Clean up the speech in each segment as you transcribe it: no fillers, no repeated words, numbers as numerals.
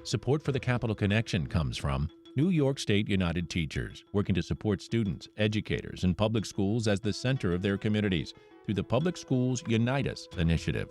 Support for the Capital Connection comes from New York State United Teachers, working to support students, educators, and public schools as the center of their communities through the Public Schools Unite Us initiative.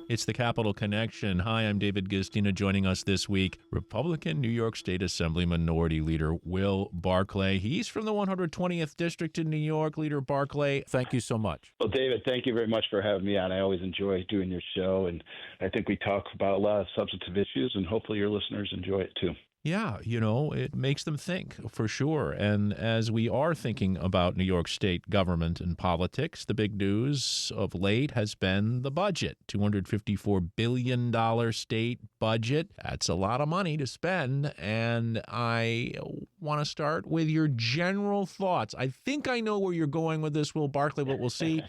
It's the Capital Connection. Hi, I'm David Gistina. Joining us this week, Republican New York State Assembly Minority Leader Will Barclay. He's from the 120th District in New York. Leader Barclay, thank you so much. Well, David, thank you very much for having me on. I always enjoy doing your show, and I think we talk about a lot of substantive issues, and hopefully your listeners enjoy it too. Yeah, it makes them think for sure. And as we are thinking about New York State government and politics, the big news of late has been the budget, $254 billion state budget. That's a lot of money to spend. And I want to start with your general thoughts. I think I know where you're going with this, Will Barclay, but we'll see.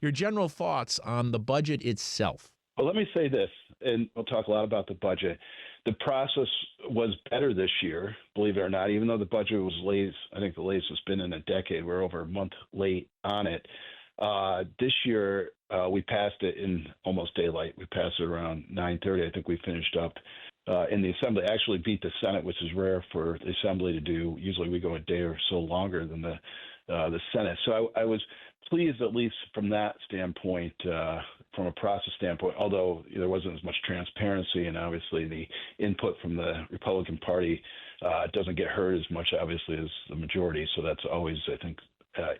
Your general thoughts on the budget itself. Well, let me say this, and we'll talk a lot about the budget. The process was better this year, believe it or not, even though the budget was late. I think the latest it's been in a decade. We're over a month late on it. This year, we passed it in almost daylight. We passed it around 9:30. I think we finished up in the Assembly. Actually beat the Senate, which is rare for the Assembly to do. Usually we go a day or so longer than the Senate. So I was pleased, at least from that standpoint, from a process standpoint, although there wasn't as much transparency, and obviously the input from the Republican Party doesn't get heard as much, obviously, as the majority. So that's always, I think,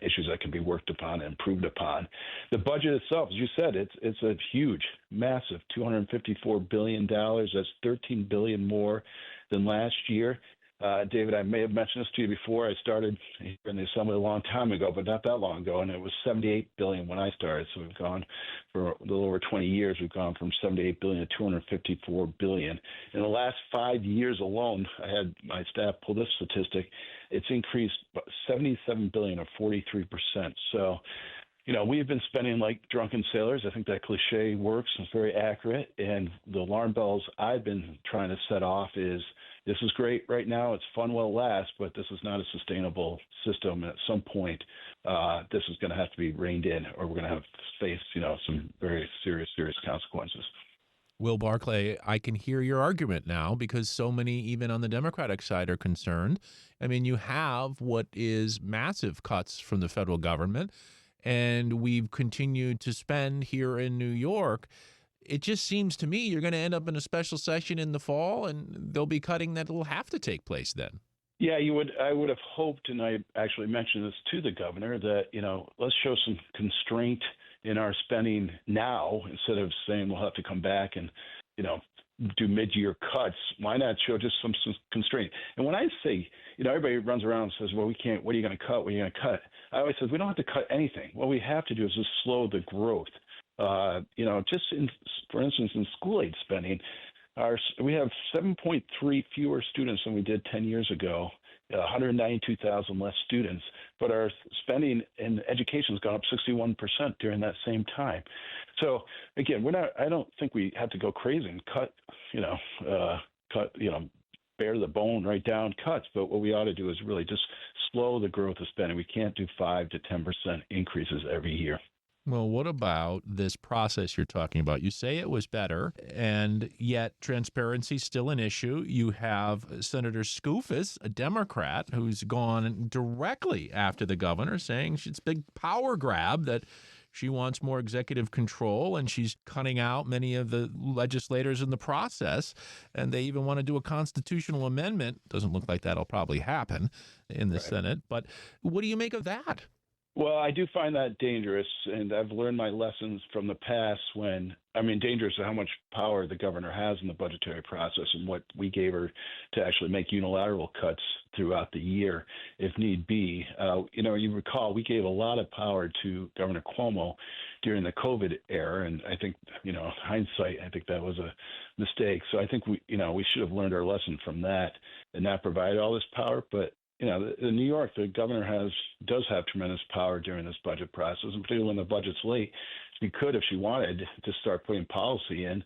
issues that can be worked upon and improved upon. The budget itself, as you said, it's a huge, massive $254 billion. That's $13 billion more than last year. David, I may have mentioned this to you before. I started here in the Assembly a long time ago, but not that long ago, and it was $78 billion when I started. So we've gone for a little over 20 years. We've gone from $78 billion to $254 billion. In the last 5 years alone, I had my staff pull this statistic. It's increased $77 billion, or 43%. So, we've been spending like drunken sailors. I think that cliche works. It's very accurate. And the alarm bells I've been trying to set off is, this is great right now. It's fun while it lasts, but this is not a sustainable system. And at some point, this is going to have to be reined in, or we're going to have to face, some very serious consequences. Will Barclay, I can hear your argument now because so many, even on the Democratic side, are concerned. I mean, you have what is massive cuts from the federal government, and we've continued to spend here in New York. It just seems to me you're going to end up in a special session in the fall, and they'll be cutting that will have to take place then. Yeah, I would have hoped, and I actually mentioned this to the governor, that, let's show some constraint in our spending now instead of saying we'll have to come back and, do mid-year cuts. Why not show just some constraint? And when I say, everybody runs around and says, well, we can't, what are you going to cut? What are you going to cut? I always say, we don't have to cut anything. What we have to do is just slow the growth. For instance, in school aid spending, we have 7.3 fewer students than we did 10 years ago, 192,000 less students, but our spending in education has gone up 61% during that same time. So again, I don't think we have to go crazy and cut, bare the bone right down cuts, but what we ought to do is really just slow the growth of spending. We can't do 5 to 10% increases every year. Well, what about this process you're talking about? You say it was better, and yet transparency is still an issue. You have Senator Skoufis, a Democrat, who's gone directly after the governor, saying it's a big power grab, that she wants more executive control, and she's cutting out many of the legislators in the process. And they even want to do a constitutional amendment. Doesn't look like that'll probably happen in the Senate. But what do you make of that? Well, I do find that dangerous, and I've learned my lessons from the past dangerous to how much power the governor has in the budgetary process and what we gave her to actually make unilateral cuts throughout the year if need be. You recall we gave a lot of power to Governor Cuomo during the COVID era, and I think, hindsight, I think that was a mistake. So I think we should have learned our lesson from that and not provide all this power. But in New York, the governor does have tremendous power during this budget process, and particularly when the budget's late. She could, if she wanted, to start putting policy in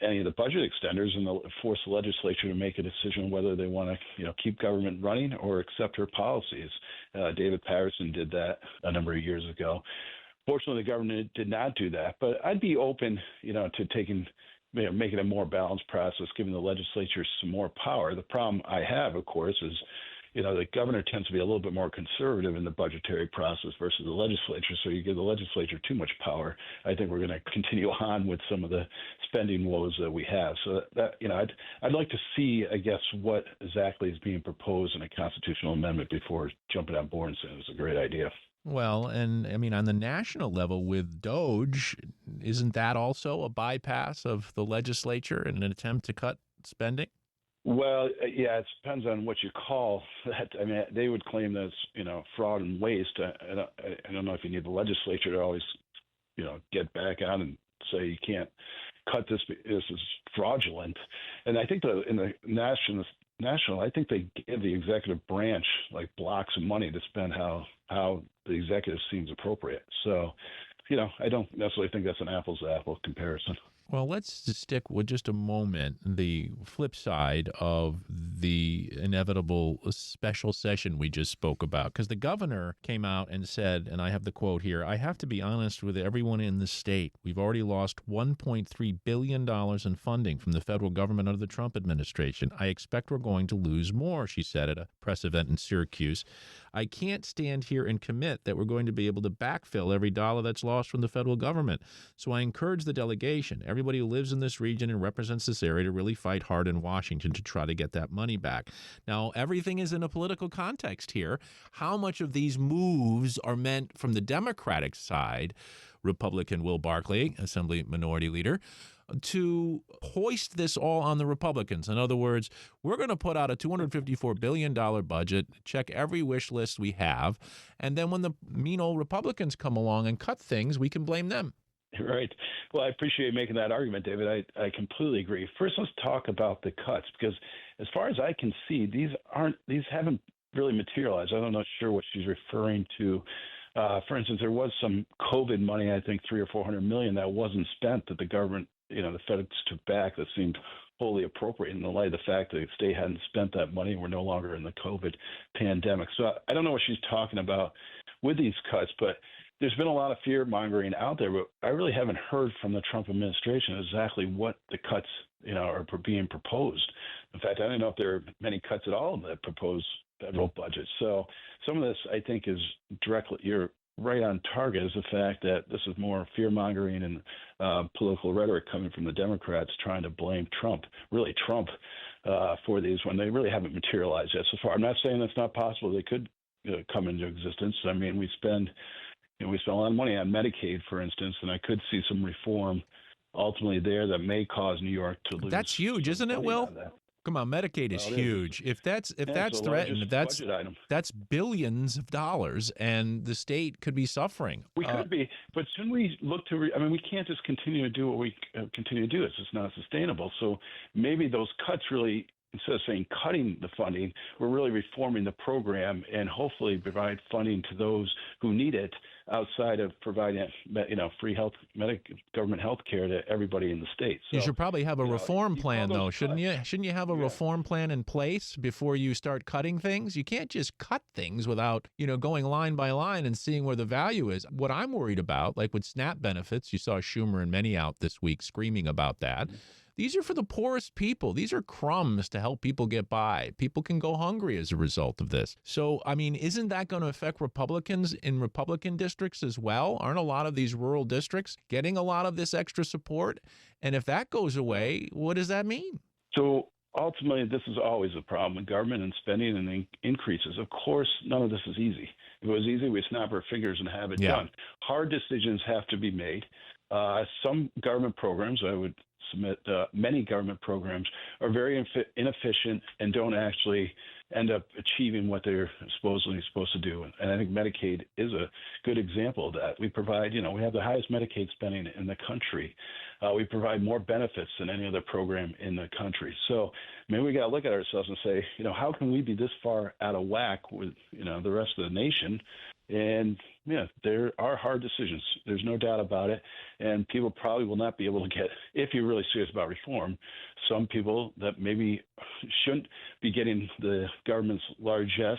any of the budget extenders and force the legislature to make a decision whether they want to, keep government running or accept her policies. David Patterson did that a number of years ago. Fortunately, the government did not do that, but I'd be open, to making a more balanced process, giving the legislature some more power. The problem I have, of course, is the governor tends to be a little bit more conservative in the budgetary process versus the legislature. So you give the legislature too much power, I think we're going to continue on with some of the spending woes that we have. So I'd like to see, I guess, what exactly is being proposed in a constitutional amendment before jumping on board and saying it's a great idea. Well, and I mean, on the national level with Doge, isn't that also a bypass of the legislature in an attempt to cut spending? Well, yeah, it depends on what you call that. I mean, they would claim that's, fraud and waste. I don't know if you need the legislature to always, get back on and say you can't cut this. This is fraudulent. And I think in the national, I think they give the executive branch like blocks of money to spend how the executive seems appropriate. So, I don't necessarily think that's an apples to apples comparison. Well, let's just stick with just a moment the flip side of the inevitable special session we just spoke about, because the governor came out and said, and I have the quote here, "I have to be honest with everyone in the state. We've already lost $1.3 billion in funding from the federal government under the Trump administration. I expect we're going to lose more," she said at a press event in Syracuse. "I can't stand here and commit that we're going to be able to backfill every dollar that's lost from the federal government. So I encourage the delegation, everybody who lives in this region and represents this area, to really fight hard in Washington to try to get that money back." Now, everything is in a political context here. How much of these moves are meant from the Democratic side, Republican Will Barkley, Assembly Minority Leader, to hoist this all on the Republicans? In other words, we're going to put out a $254 billion budget, check every wish list we have, and then when the mean old Republicans come along and cut things, we can blame them. Right. Well, I appreciate making that argument, David. I completely agree. First, let's talk about the cuts, because as far as I can see, these haven't really materialized. I'm not sure what she's referring to. For instance, there was some COVID money, I think $300 or $400 million that wasn't spent that the government, the feds took back, that seemed wholly appropriate in the light of the fact that the state hadn't spent that money and we're no longer in the COVID pandemic. So I don't know what she's talking about with these cuts, but there's been a lot of fear mongering out there, but I really haven't heard from the Trump administration exactly what the cuts, are being proposed. In fact, I don't know if there are many cuts at all in the proposed federal budget. So some of this, I think, is directly, you're right on target, is the fact that this is more fear mongering and political rhetoric coming from the Democrats trying to blame Trump, for these when they really haven't materialized yet so far. I'm not saying that's not possible. They could come into existence. I mean, we spend a lot of money on Medicaid, for instance, and I could see some reform ultimately there that may cause New York to lose. That's huge, isn't it, Will? Come on, Medicaid is huge. If that's threatened, that's billions of dollars, and the state could be suffering. We could be, but shouldn't we look to? We can't just continue to do what we continue to do. It's just not sustainable. So maybe those cuts really, instead of saying cutting the funding, we're really reforming the program and hopefully provide funding to those who need it outside of providing, free government health care to everybody in the state. So, you should probably have a reform plan, though, shouldn't you? Shouldn't you have a reform plan in place before you start cutting things? You can't just cut things without, going line by line and seeing where the value is. What I'm worried about, like with SNAP benefits, you saw Schumer and many out this week screaming about that. These are for the poorest people. These are crumbs to help people get by. People can go hungry as a result of this. So, I mean, isn't that going to affect Republicans in Republican districts as well? Aren't a lot of these rural districts getting a lot of this extra support? And if that goes away, what does that mean? So ultimately, this is always a problem with government and spending and increases. Of course, none of this is easy. If it was easy, we snap our fingers and have it Yeah. done. Hard decisions have to be made. Some government programs, I would submit, many government programs are very inefficient and don't actually end up achieving what they're supposedly supposed to do. And I think Medicaid is a good example of that. We provide, we have the highest Medicaid spending in the country. We provide more benefits than any other program in the country. So maybe we got to look at ourselves and say, how can we be this far out of whack with, the rest of the nation? And there are hard decisions. There's no doubt about it. And people probably will not be able to get, if you're really serious about reform, some people that maybe shouldn't be getting the government's largesse,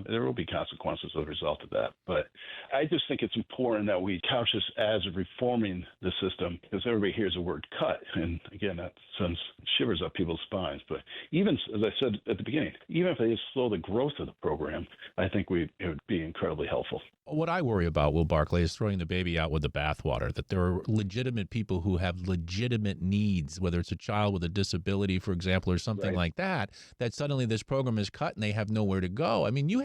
there will be consequences as a result of that. But I just think it's important that we couch this as reforming the system, because everybody hears the word cut. And again, that sends shivers up people's spines. But even, as I said at the beginning, even if they slow the growth of the program, I think it would be incredibly helpful. What I worry about, Will Barclay, is throwing the baby out with the bathwater, that there are legitimate people who have legitimate needs, whether it's a child with a disability, for example, or something like that suddenly this program is cut and they have nowhere to go. I mean, you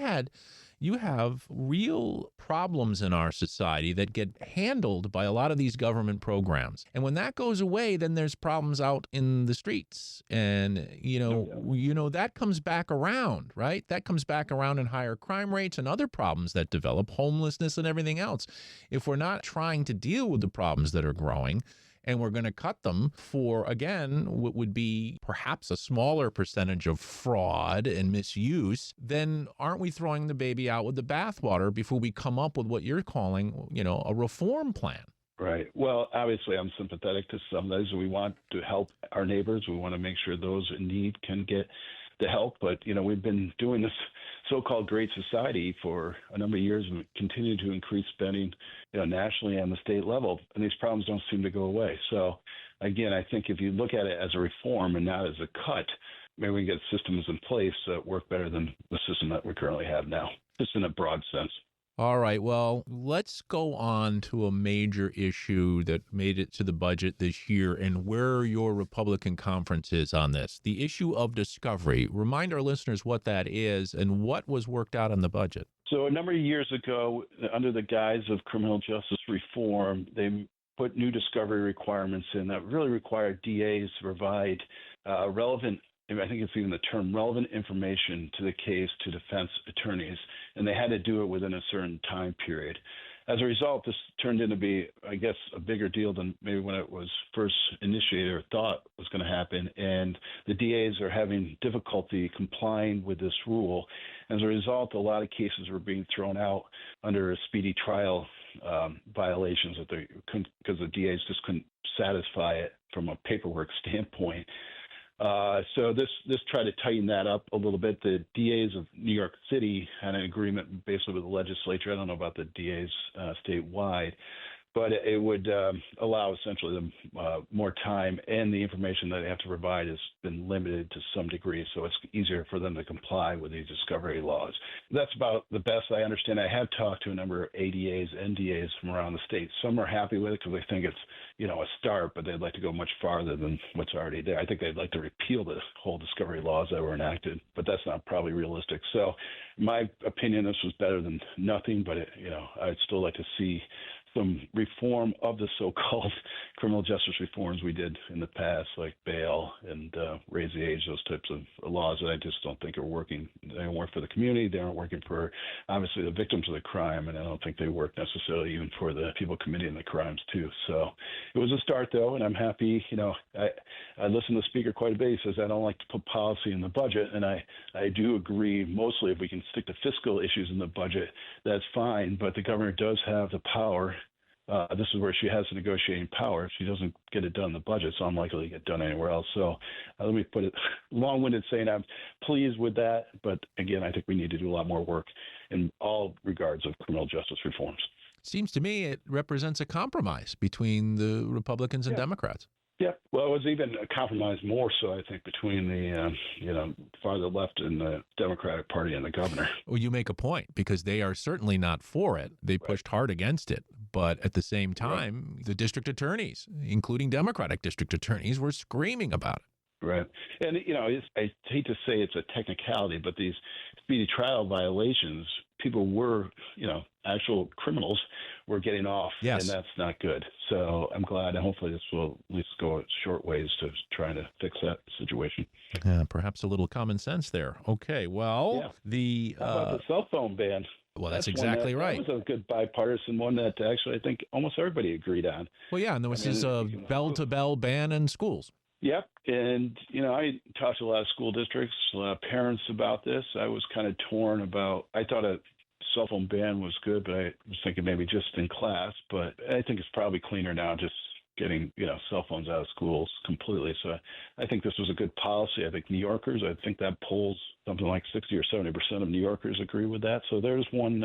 have real problems in our society that get handled by a lot of these government programs. And when that goes away, then there's problems out in the streets. And, that comes back around, right? That comes back around in higher crime rates and other problems that develop, homelessness and everything else. If we're not trying to deal with the problems that are growing, and we're going to cut them for, again, what would be perhaps a smaller percentage of fraud and misuse, then aren't we throwing the baby out with the bathwater before we come up with what you're calling, a reform plan? Right. Well, obviously, I'm sympathetic to some of those. We want to help our neighbors. We want to make sure those in need can get the help. But, we've been doing this so-called Great Society for a number of years and continue to increase spending, nationally and the state level. And these problems don't seem to go away. So, again, I think if you look at it as a reform and not as a cut, maybe we can get systems in place that work better than the system that we currently have now, just in a broad sense. All right. Well, let's go on to a major issue that made it to the budget this year and where your Republican conference is on this. The issue of discovery. Remind our listeners what that is and what was worked out in the budget. So a number of years ago, under the guise of criminal justice reform, they put new discovery requirements in that really require DAs to provide relevant, I think it's even the term, relevant information to the case to defense attorneys, and they had to do it within a certain time period. As a result, this turned into be, I guess, a bigger deal than maybe when it was first initiated or thought was going to happen, and the DAs are having difficulty complying with this rule. As a result, a lot of cases were being thrown out under a speedy trial violations because the DAs just couldn't satisfy it from a paperwork standpoint. So this tried to tighten that up a little bit. The DAs of New York City had an agreement basically with the legislature. I don't know about the DAs statewide, but it would allow essentially them more time, and the information that they have to provide has been limited to some degree, so it's easier for them to comply with these discovery laws. That's about the best I understand. I have talked to a number of ADAs, NDAs from around the state. Some are happy with it because they think it's a start, but they'd like to go much farther than what's already there. I think they'd like to repeal the whole discovery laws that were enacted, but that's not probably realistic. So, in my opinion, this was better than nothing, but I'd still like to see some reform of the so-called criminal justice reforms we did in the past, like bail and raise the age, those types of laws that I just don't think are working. They don't work for the community. They aren't working for, obviously, the victims of the crime, and I don't think they work necessarily even for the people committing the crimes, too. So it was a start, though, and I'm happy. I listen to the speaker quite a bit. He says, I don't like to put policy in the budget, and I do agree mostly if we can stick to fiscal issues in the budget, that's fine, but the governor does have the power. This is where she has the negotiating power. If she doesn't get it done in the budget, it's unlikely to get done anywhere else. So let me put it long-winded saying I'm pleased with that. But again, I think we need to do a lot more work in all regards of criminal justice reforms. Seems to me it represents a compromise between the Republicans and Democrats. Yeah, well, it was even a compromise more so, I think, between the, farther left and the Democratic Party and the governor. Well, you make a point, because they are certainly not for it. They pushed hard against it. But at the same time, the district attorneys, including Democratic district attorneys, were screaming about it. Right. And, I hate to say it's a technicality, but these speedy trial violations, people were, actual criminals were getting off, and Yes. that's not good. So I'm glad, and hopefully this will at least go short ways to trying to fix that situation. Perhaps a little common sense there. Okay. Well, Yeah. How about the cell phone ban? that's That's one exactly that right. was a good bipartisan one that actually I think almost everybody agreed on. Well, yeah, and there I was this mean, you can bell-to-bell ban in schools. Yep. And, I talked to a lot of school districts, a lot of parents about this. I was kind of torn about, I thought a cell phone ban was good, but I was thinking maybe just in class. But I think it's probably cleaner now just getting, cell phones out of schools completely. So I think this was a good policy. I think New Yorkers, I think that polls something like 60 or 70% of New Yorkers agree with that. So there's one,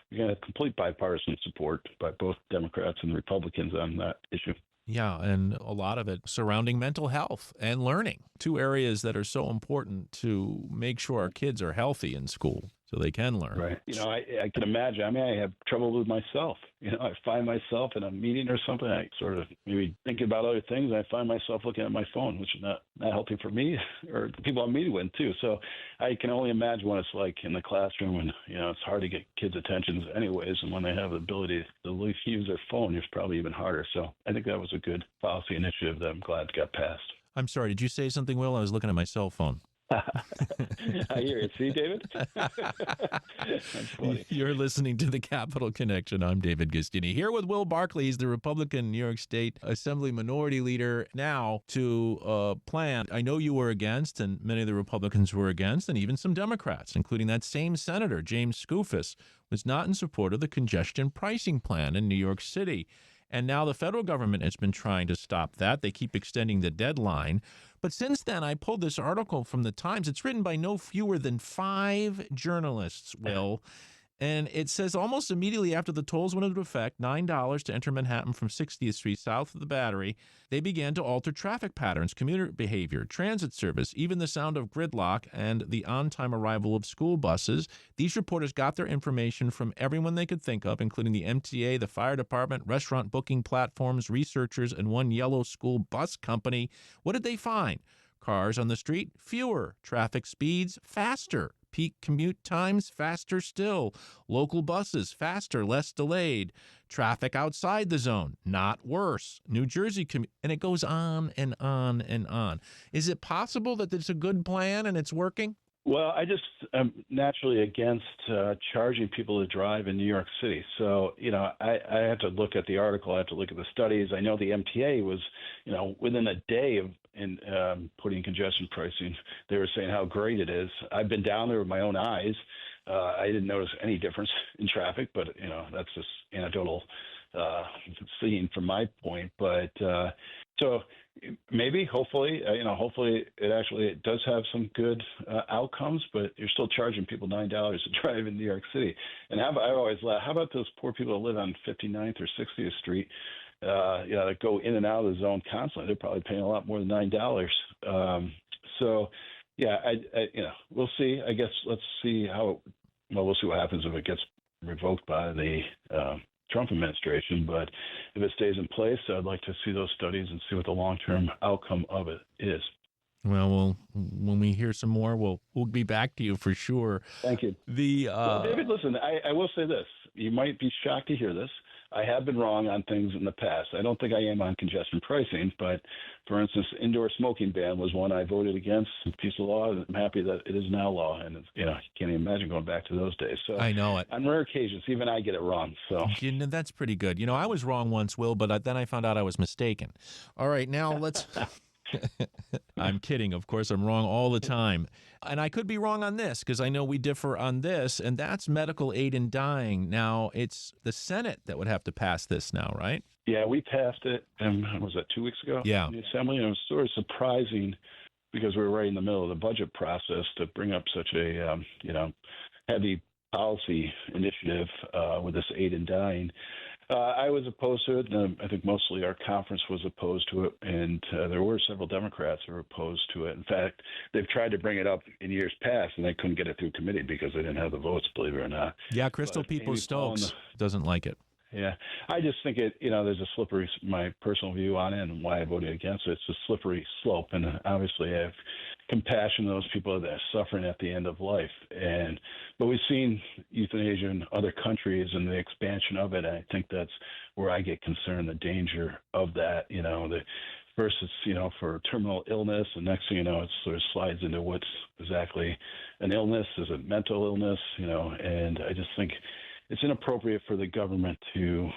we got a complete bipartisan support by both Democrats and Republicans on that issue. Yeah, and a lot of it surrounding mental health and learning, two areas that are so important to make sure our kids are healthy in school so they can learn. Right. I can imagine. I mean, I have trouble with myself. I find myself in a meeting or something. I sort of maybe thinking about other things. And I find myself looking at my phone, which is not healthy for me or the people I'm meeting with too. So I can only imagine what it's like in the classroom, and it's hard to get kids' attentions anyways. And when they have the ability to at least use their phone, it's probably even harder. So I think that was a good policy initiative that I'm glad got passed. I'm sorry, did you say something, Will? I was looking at my cell phone. I hear it. See, David? That's funny. You're listening to the Capital Connection. I'm David Gustini here with Will Barkley. He's the Republican New York State Assembly Minority Leader now to a plan I know you were against, and many of the Republicans were against, and even some Democrats, including that same Senator, James Skoufis, was not in support of the congestion pricing plan in New York City. And now the federal government has been trying to stop that. They keep extending the deadline. But since then, I pulled this article from the Times. It's written by no fewer than 5 journalists, Will. And it says almost immediately after the tolls went into effect, $9 to enter Manhattan from 60th Street south of the Battery, they began to alter traffic patterns, commuter behavior, transit service, even the sound of gridlock and the on-time arrival of school buses. These reporters got their information from everyone they could think of, including the MTA, the fire department, restaurant booking platforms, researchers, and one yellow school bus company. What did they find? Cars on the street, fewer. Traffic speeds, faster. Peak commute times, faster still. Local buses, faster, less delayed. Traffic outside the zone, not worse. New Jersey, and it goes on and on and on. Is it possible that it's a good plan and it's working? Well, I just am naturally against charging people to drive in New York City. So, I have to look at the article. I have to look at the studies. I know the MTA was, within a day of putting congestion pricing, they were saying how great it is. I've been down there with my own eyes. I didn't notice any difference in traffic, but, that's just anecdotal seeing from my point. But so maybe, hopefully it does have some good outcomes, but you're still charging people $9 to drive in New York City. And I always laugh, how about those poor people that live on 59th or 60th Street, that go in and out of the zone constantly? They're probably paying a lot more than $9. So, yeah, we'll see. I guess let's see we'll see what happens if it gets revoked by the Trump administration, but if it stays in place, I'd like to see those studies and see what the long-term outcome of it is. Well, when we hear some more, we'll be back to you for sure. Thank you. Well, David, listen, I will say this. You might be shocked to hear this. I have been wrong on things in the past. I don't think I am on congestion pricing, but for instance, indoor smoking ban was one I voted against, a piece of law, and I'm happy that it is now law. And you can't even imagine going back to those days. So I know it. On rare occasions, even I get it wrong. So that's pretty good. I was wrong once, Will, but then I found out I was mistaken. All right, now let's. I'm kidding. Of course, I'm wrong all the time. And I could be wrong on this because I know we differ on this, and that's medical aid in dying. Now, it's the Senate that would have to pass this now, right? Yeah, we passed it, was that 2 weeks ago? Yeah. In the Assembly, and it was sort of surprising because we were right in the middle of the budget process to bring up such a, heavy policy initiative with this aid in dying. I was opposed to it, and I think mostly our conference was opposed to it, and there were several Democrats who were opposed to it. In fact, they've tried to bring it up in years past, and they couldn't get it through committee because they didn't have the votes, believe it or not. Yeah, Crystal Peoples-Stokes doesn't like it. Yeah, I just think there's a slippery, my personal view on it and why I voted against it. It's a slippery slope. And obviously I have compassion for those people that are suffering at the end of life. But we've seen euthanasia in other countries and the expansion of it. And I think that's where I get concerned, the danger of that, first it's, for terminal illness. And next thing you know, it sort of slides into what's exactly an illness. Is it mental illness? And I just think it's inappropriate for the government to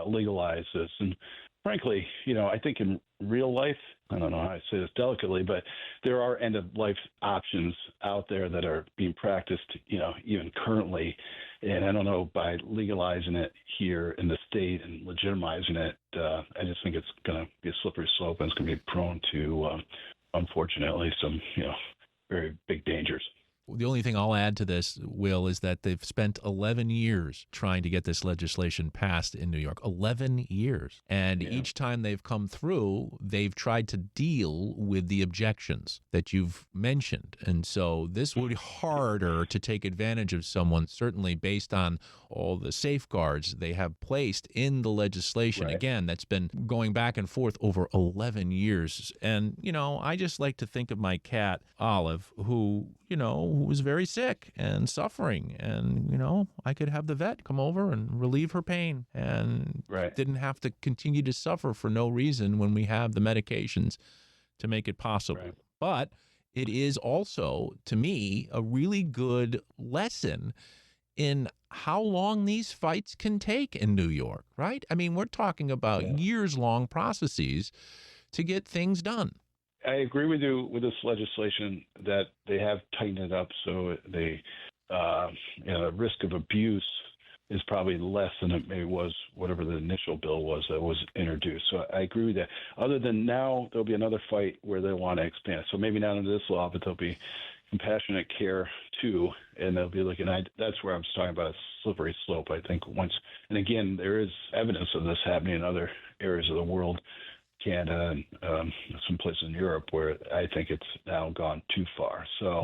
legalize this. And frankly, I think in real life, I don't know how I say this delicately, but there are end-of-life options out there that are being practiced, even currently. And I don't know, by legalizing it here in the state and legitimizing it, I just think it's going to be a slippery slope and it's going to be prone to, unfortunately, some, very big dangers. The only thing I'll add to this, Will, is that they've spent 11 years trying to get this legislation passed in New York. 11 years. And each time they've come through, they've tried to deal with the objections that you've mentioned. And so this would be harder to take advantage of someone, certainly based on all the safeguards they have placed in the legislation. Right. Again, that's been going back and forth over 11 years. And, I just like to think of my cat, Olive, who was very sick and suffering. And, I could have the vet come over and relieve her pain and didn't have to continue to suffer for no reason when we have the medications to make it possible. Right. But it is also, to me, a really good lesson in how long these fights can take in New York, right? I mean, we're talking about years-long processes to get things done. I agree with you with this legislation that they have tightened it up so the risk of abuse is probably less than it maybe was whatever the initial bill was that was introduced. So I agree with that. Other than now, there'll be another fight where they want to expand it. So maybe not under this law, but there'll be compassionate care too, and they'll be looking at. That's where I'm talking about a slippery slope. I think and again, there is evidence of this happening in other areas of the world, Canada and some places in Europe, where I think it's now gone too far. So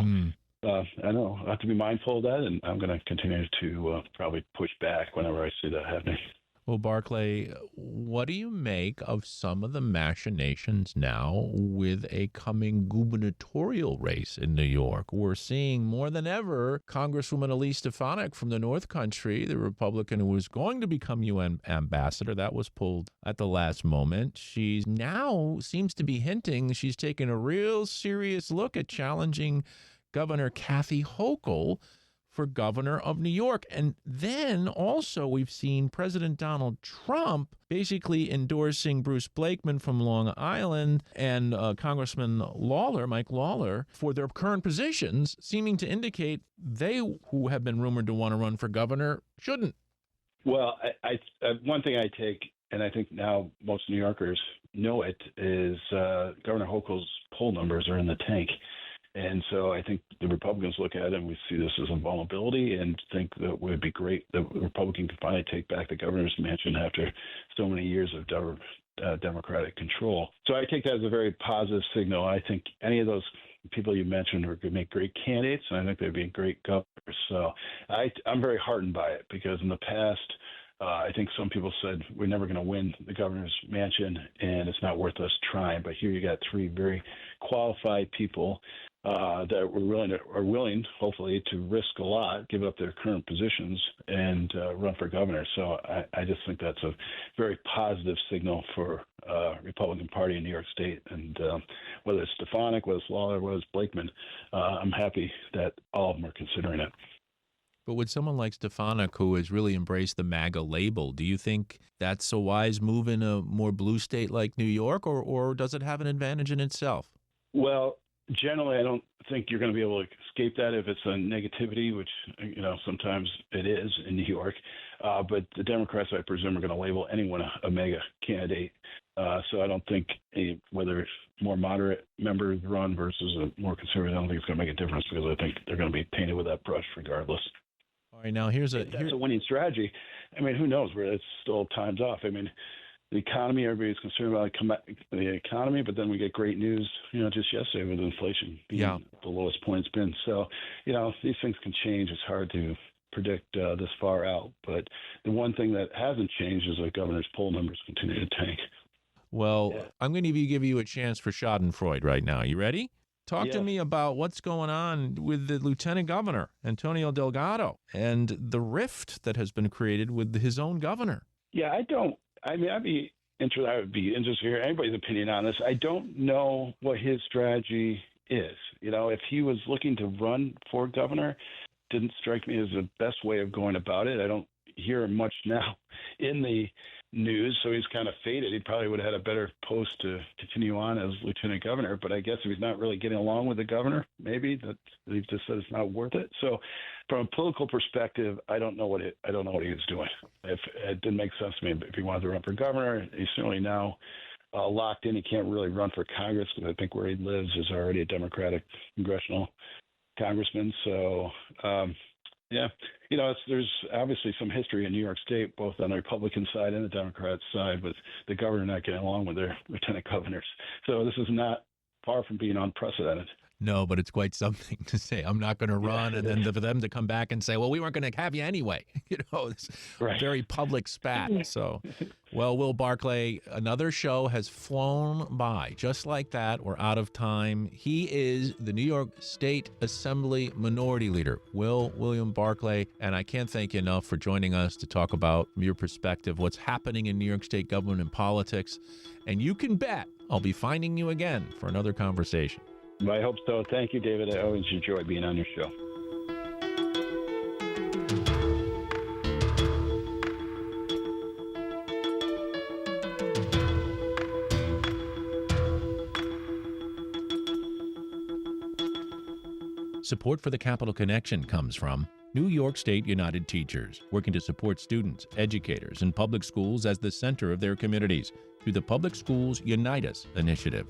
I know I have to be mindful of that, and I'm going to continue to probably push back whenever I see that happening. Well, Barclay, what do you make of some of the machinations now with a coming gubernatorial race in New York? We're seeing more than ever Congresswoman Elise Stefanik from the North Country, the Republican who was going to become UN ambassador. That was pulled at the last moment. She now seems to be hinting she's taking a real serious look at challenging Governor Kathy Hochul for governor of New York. And then also we've seen President Donald Trump basically endorsing Bruce Blakeman from Long Island and Congressman Mike Lawler, for their current positions, seeming to indicate they, who have been rumored to want to run for governor, shouldn't. Well, I one thing I take, and I think now most New Yorkers know it, is Governor Hochul's poll numbers are in the tank. And so I think the Republicans look at it and we see this as a vulnerability and think that it would be great that the Republican could finally take back the governor's mansion after so many years of Democratic control. So I take that as a very positive signal. I think any of those people you mentioned are going to make great candidates, and I think they'd be great governors. So I'm very heartened by it, because in the past, I think some people said we're never going to win the governor's mansion and it's not worth us trying. But here you got three very qualified people that are willing, hopefully, to risk a lot, give up their current positions, and run for governor. So I just think that's a very positive signal for Republican Party in New York State. And whether it's Stefanik, whether it's Lawler, whether it's Blakeman, I'm happy that all of them are considering it. But with someone like Stefanik, who has really embraced the MAGA label, do you think that's a wise move in a more blue state like New York, or does it have an advantage in itself? Well, generally, I don't think you're going to be able to escape that if it's a negativity, which, sometimes it is in New York. But the Democrats, I presume, are going to label anyone a MAGA candidate. So I don't think whether it's more moderate members run versus a more conservative, I don't think it's going to make a difference, because I think they're going to be painted with that brush regardless. All right, now that's a winning strategy. I mean, who knows where it's still time's off. I mean, the economy, everybody's concerned about the economy, but then we get great news, just yesterday with inflation being the lowest point it's been. So, these things can change. It's hard to predict this far out. But the one thing that hasn't changed is the governor's poll numbers continue to tank. Well, I'm going to give you a chance for Schadenfreude right now. You ready? Talk to Yeah. me about what's going on with the lieutenant governor, Antonio Delgado, and the rift that has been created with his own governor. Yeah, I mean, I would be interested to hear anybody's opinion on this. I don't know what his strategy is. If he was looking to run for governor, didn't strike me as the best way of going about it. I don't hear much now in the news, so he's kind of faded. He probably would have had a better post to continue on as lieutenant governor, but I guess if he's not really getting along with the governor, maybe that he just said it's not worth it. So from a political perspective, I don't know what he was doing. If it didn't make sense to me, if he wanted to run for governor, he's certainly now locked in. He can't really run for Congress because I think where he lives is already a Democratic congressional congressman. So yeah, there's obviously some history in New York State, both on the Republican side and the Democrat side, with the governor not getting along with their lieutenant governors. So this is not far from being unprecedented. No, but it's quite something to say, I'm not going to run, and then for them to come back and say, well, we weren't going to have you anyway. It's Right. very public spat. So, well, Will Barclay, another show has flown by. Just like that, we're out of time. He is the New York State Assembly Minority Leader, William Barclay, and I can't thank you enough for joining us to talk about, from your perspective, what's happening in New York State government and politics. And you can bet I'll be finding you again for another conversation. I hope so. Thank you, David. I always enjoy being on your show. Support for the Capital Connection comes from New York State United Teachers, working to support students, educators, and public schools as the center of their communities through the Public Schools Unite Us initiative.